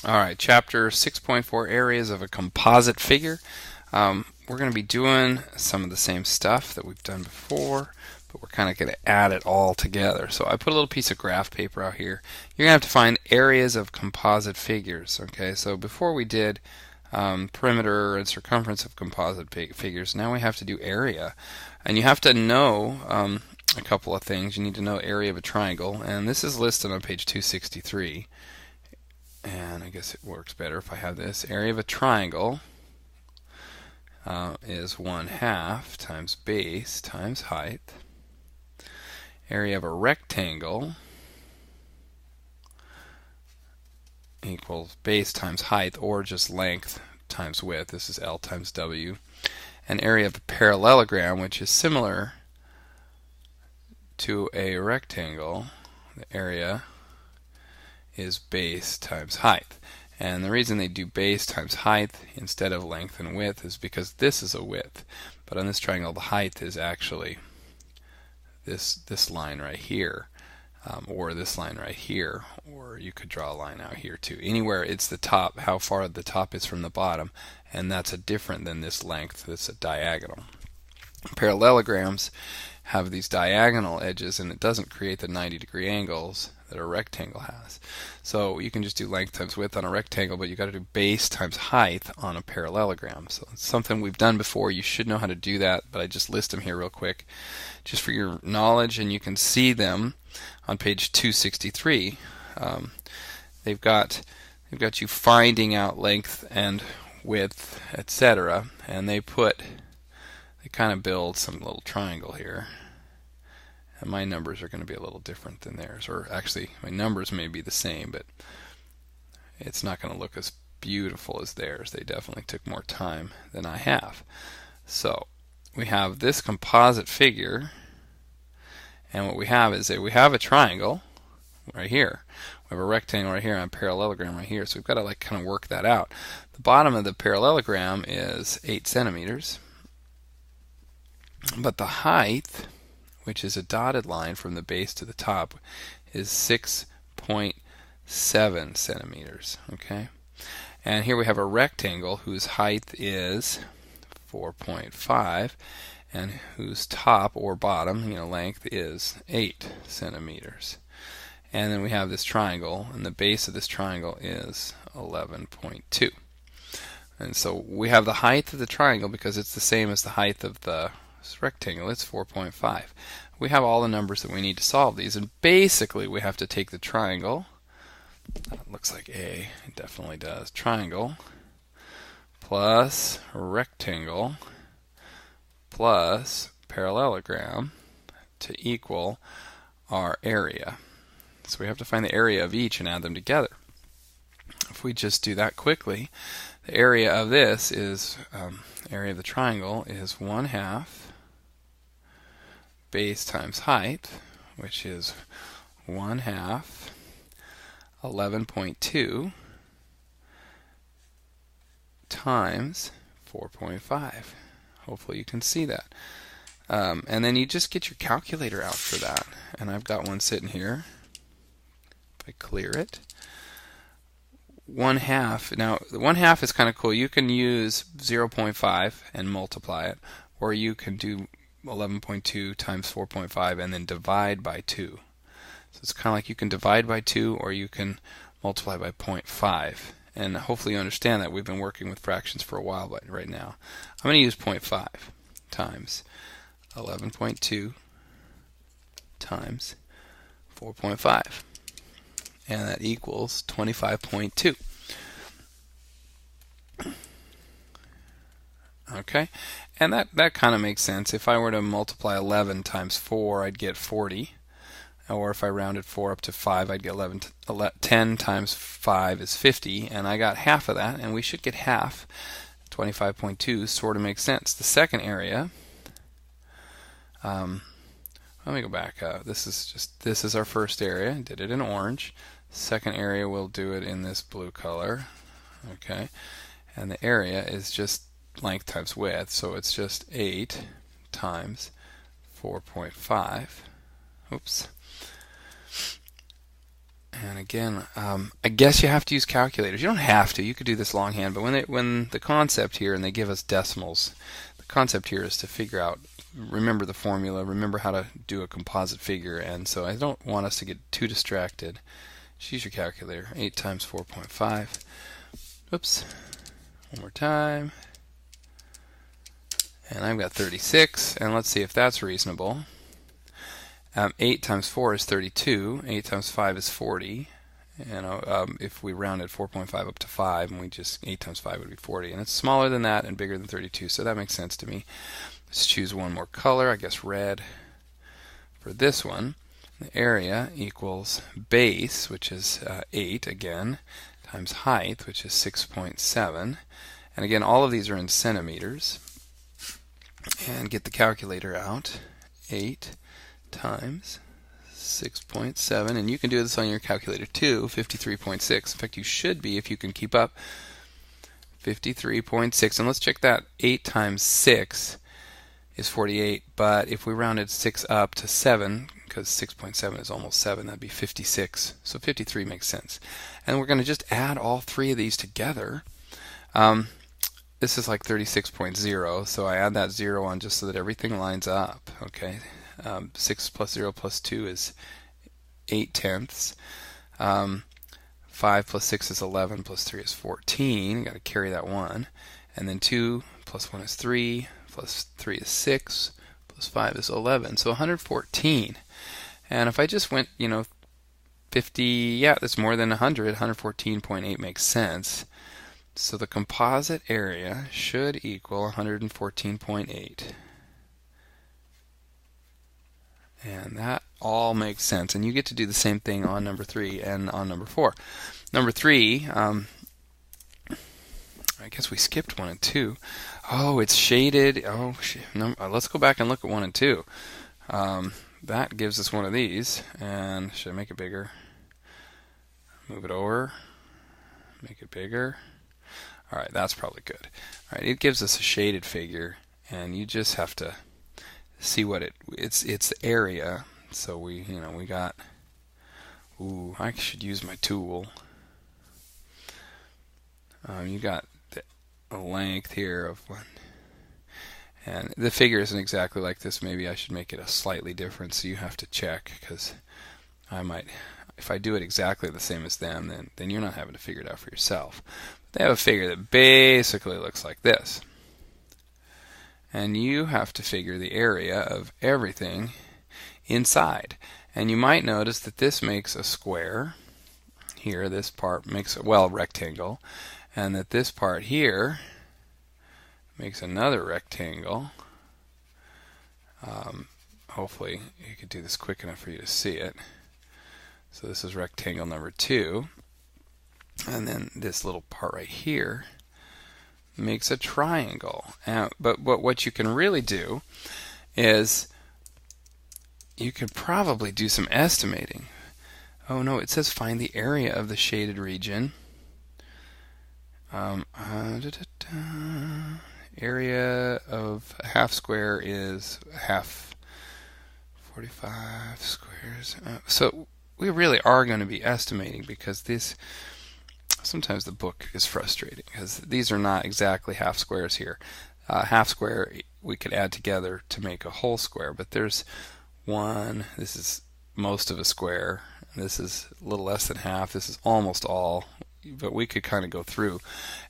Alright, chapter 6.4, areas of a composite figure. We're going to be doing some of the same stuff that we've done before, but we're kind of going to add it all together. So I put a little piece of graph paper out here. You're going to have to find areas of composite figures. Okay, so before we did perimeter and circumference of composite figures, now we have to do area. And you have to know a couple of things. You need to know area of a triangle, and this is listed on page 263. And I guess it works better if I have this. Area of a triangle is 1/2 times base times height. Area of a rectangle equals base times height, or just length times width. This is L times W. And area of a parallelogram, which is similar to a rectangle, the area is base times height. And the reason they do base times height instead of length and width is because this is a width, but on this triangle the height is actually this line right here, or this line right here, or you could draw a line out here too. Anywhere it's the top, how far the top is from the bottom, and that's different than this length. That's a diagonal. Parallelograms have these diagonal edges, and it doesn't create the 90-degree angles that a rectangle has. So you can just do length times width on a rectangle, but you got to do base times height on a parallelogram. So it's something we've done before. You should know how to do that, but I just list them here real quick just for your knowledge, and you can see them on page 263. They've got you finding out length and width, etc., and they kind of build some little triangle here. And my numbers are going to be a little different than theirs, or actually my numbers may be the same, but it's not going to look as beautiful as theirs. They definitely took more time than I have. So we have this composite figure, and what we have is that we have a triangle right here. We have a rectangle right here and a parallelogram right here. So we've got to kind of work that out. The bottom of the parallelogram is 8 centimeters, but the height, which is a dotted line from the base to the top, is 6.7 centimeters. Okay, and here we have a rectangle whose height is 4.5, and whose top or bottom, length is 8 centimeters. And then we have this triangle, and the base of this triangle is 11.2. And so we have the height of the triangle because it's the same as the height of the rectangle. It's 4.5. We have all the numbers that we need to solve these, and basically we have to take the triangle. That looks like A. It definitely does. Triangle plus rectangle plus parallelogram to equal our area. So we have to find the area of each and add them together. If we just do that quickly, the area of this is area of the triangle is 1/2 base times height, which is 1/2 11.2 times 4.5. Hopefully you can see that. And then you just get your calculator out for that. And I've got one sitting here. If I clear it. 1/2. Now, the 1/2 is kind of cool. You can use 0.5 and multiply it, or you can do 11.2 times 4.5 and then divide by 2. So it's kind of like you can divide by 2 or you can multiply by 0.5. And hopefully you understand that. We've been working with fractions for a while, but right now I'm going to use 0.5 times 11.2 times 4.5. And that equals 25.2. Okay, and that kind of makes sense. If I were to multiply 11 times 4, I'd get 40. Or if I rounded 4 up to 5, I'd get 10 times 5 is 50. And I got half of that, and we should get half. 25.2 sort of makes sense. The second area, let me go back. This is our first area. I did it in orange. Second area, we'll do it in this blue color. Okay, and the area is just length times width, so it's just 8 times 4.5. Oops. And again, I guess you have to use calculators. You don't have to. You could do this longhand, but when the concept here, and they give us decimals, the concept here is to figure out, remember the formula, remember how to do a composite figure, and so I don't want us to get too distracted. Just use your calculator. 8 times 4.5. Oops. One more time. And I've got 36, and let's see if that's reasonable. 8 times 4 is 32. 8 times 5 is 40. And if we rounded 4.5 up to 5, and we just 8 times 5 would be 40. And it's smaller than that and bigger than 32, so that makes sense to me. Let's choose one more color, I guess red. For this one, the area equals base, which is 8 again, times height, which is 6.7. And again, all of these are in centimeters. And get the calculator out. 8 times 6.7, and you can do this on your calculator too. 53.6. In fact, you should be, if you can keep up. 53.6, and let's check that. 8 times 6 is 48, but if we rounded 6 up to 7, because 6.7 is almost 7, that'd be 56. So 53 makes sense. And we're going to just add all three of these together. This is like 36.0, so I add that 0 on just so that everything lines up. Okay, 6 plus 0 plus 2 is 8 tenths. 5 plus 6 is 11, plus 3 is 14. Got to carry that 1. And then 2 plus 1 is 3, plus 3 is 6, plus 5 is 11. So 114. And if I just went, 50, yeah, that's more than 100. 114.8 makes sense. So the composite area should equal 114.8. And that all makes sense. And you get to do the same thing on number 3 and on number 4. Number 3, I guess we skipped 1 and 2. Oh, it's shaded. Oh, let's go back and look at 1 and 2. That gives us one of these. And should I make it bigger? Move it over. Make it bigger. All right, that's probably good. All right, it gives us a shaded figure, and you just have to see what it's the area. So we got. Ooh, I should use my tool. You got a length here of 1, and the figure isn't exactly like this. Maybe I should make it a slightly different. So you have to check, because I might. If I do it exactly the same as them, then you're not having to figure it out for yourself. They have a figure that basically looks like this. And you have to figure the area of everything inside. And you might notice that this makes a square. Here, this part makes a, rectangle. And that this part here makes another rectangle. Hopefully you could do this quick enough for you to see it. So this is rectangle number 2. And then this little part right here makes a triangle. But what you can really do is you could probably do some estimating. Oh no, it says find the area of the shaded region. Area of a half square is half 45 squares. So we really are going to be estimating, because this sometimes the book is frustrating because these are not exactly half squares here. Half square we could add together to make a whole square, but there's one, this is most of a square, this is a little less than half, this is almost all, but we could kind of go through.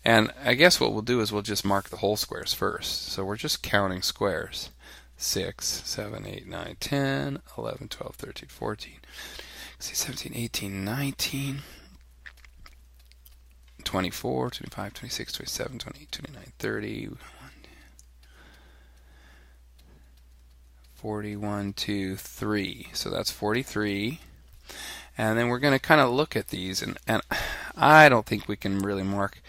And I guess what we'll do is we'll just mark the whole squares first. So we're just counting squares. 6, 7, 8, 9, 10, 11, 12, 13, 14, 17, 18, 19, 24, 25, 26, 27, 28, 29, 30, 41, 2, 3. So that's 43. And then we're going to kind of look at these, and I don't think we can really mark,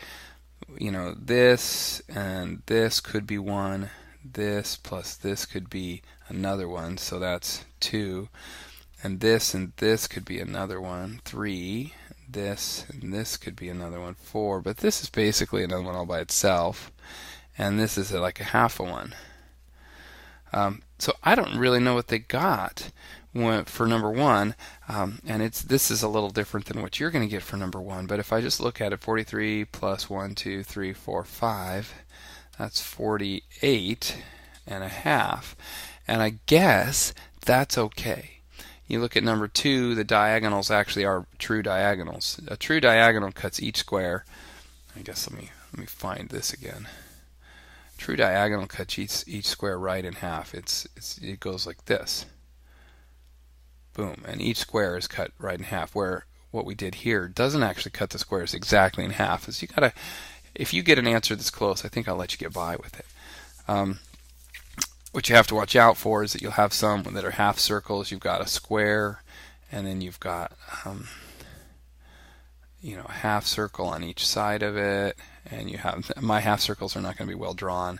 this and this could be 1, this plus this could be another one, so that's 2, and this could be another one, 3, this and this could be another one, 4, but this is basically another one all by itself, and this is like a half a one. So I don't really know what they got. for number 1, and this is a little different than what you're going to get for number 1, but if I just look at it, 43 plus 1, 2, 3, 4, 5, that's 48 and a half, and I guess that's okay. You look at number 2, the diagonals actually are true diagonals. A true diagonal cuts each square. I guess let me find this again. True diagonal cuts each square right in half. It goes like this. Boom, and each square is cut right in half, where what we did here doesn't actually cut the squares exactly in half. So if you get an answer that's close, I think I'll let you get by with it. What you have to watch out for is that you'll have some that are half circles. You've got a square, and then you've got a half circle on each side of it, and you have my half circles are not going to be well drawn,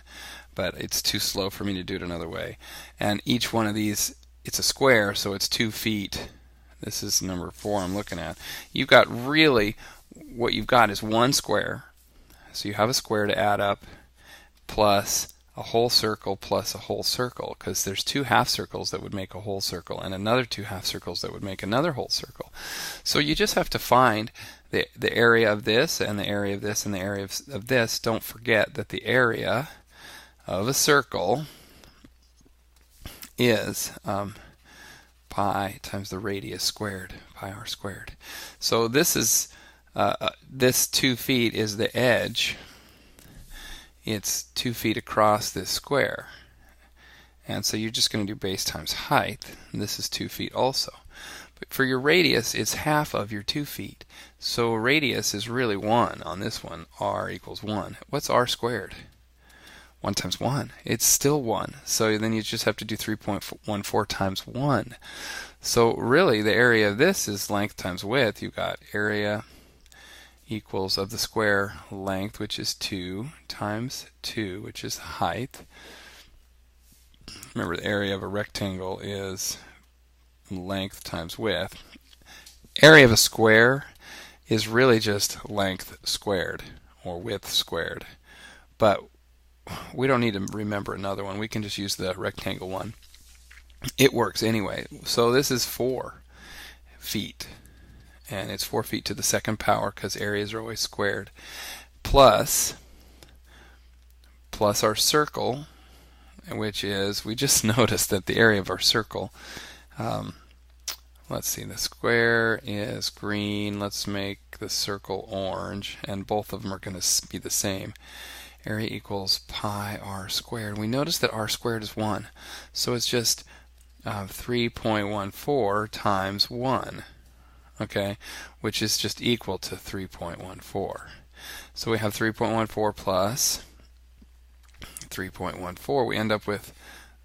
but it's too slow for me to do it another way. And each one of these, it's a square, so it's 2 feet. This is number 4 I'm looking at. You've got what you've got is one square. So you have a square to add up plus a whole circle plus a whole circle, because there's 2 half circles that would make a whole circle and another 2 half circles that would make another whole circle. So you just have to find the area of this and the area of this and the area of this. Don't forget that the area of a circle is pi times the radius squared, pi r squared. So this is this 2 feet is the edge. It's 2 feet across this square, and so you're just going to do base times height, and this is 2 feet also. But for your radius, it's half of your 2 feet, so radius is really 1 on this one. R equals 1. What's r squared? 1 times 1. It's still 1. So then you just have to do 3.14 times 1. So really the area of this is length times width. You've got area equals of the square length, which is 2, times 2, which is height. Remember, the area of a rectangle is length times width. Area of a square is really just length squared, or width squared. But we don't need to remember another one. We can just use the rectangle one. It works anyway. So this is 4 feet. And it's 4 feet to the second power, because areas are always squared, plus our circle, which is, we just noticed that the area of our circle, let's see, the square is green, let's make the circle orange, and both of them are going to be the same. Area equals pi r squared. We notice that r squared is 1, so it's just 3.14 times 1. Okay, which is just equal to 3.14. So we have 3.14 plus 3.14. We end up with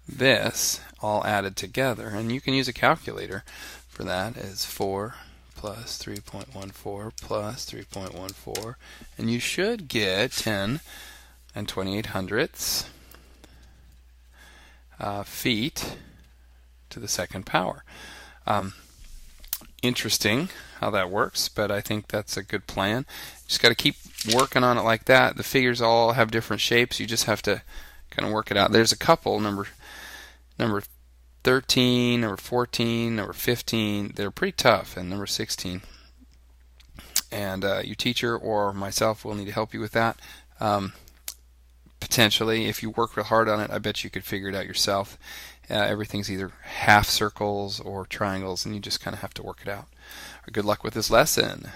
this all added together, and you can use a calculator for that. It's 4 plus 3.14 plus 3.14, and you should get 10 and 28 feet to the second power. Interesting how that works, but I think that's a good plan. Just got to keep working on it like that. The figures all have different shapes. You just have to kind of work it out. There's a couple, number 13, number 14, number 15, they're pretty tough, and number 16. And your teacher or myself will need to help you with that. Potentially, if you work real hard on it, I bet you could figure it out yourself. Everything's either half circles or triangles, and you just kind of have to work it out. Good luck with this lesson.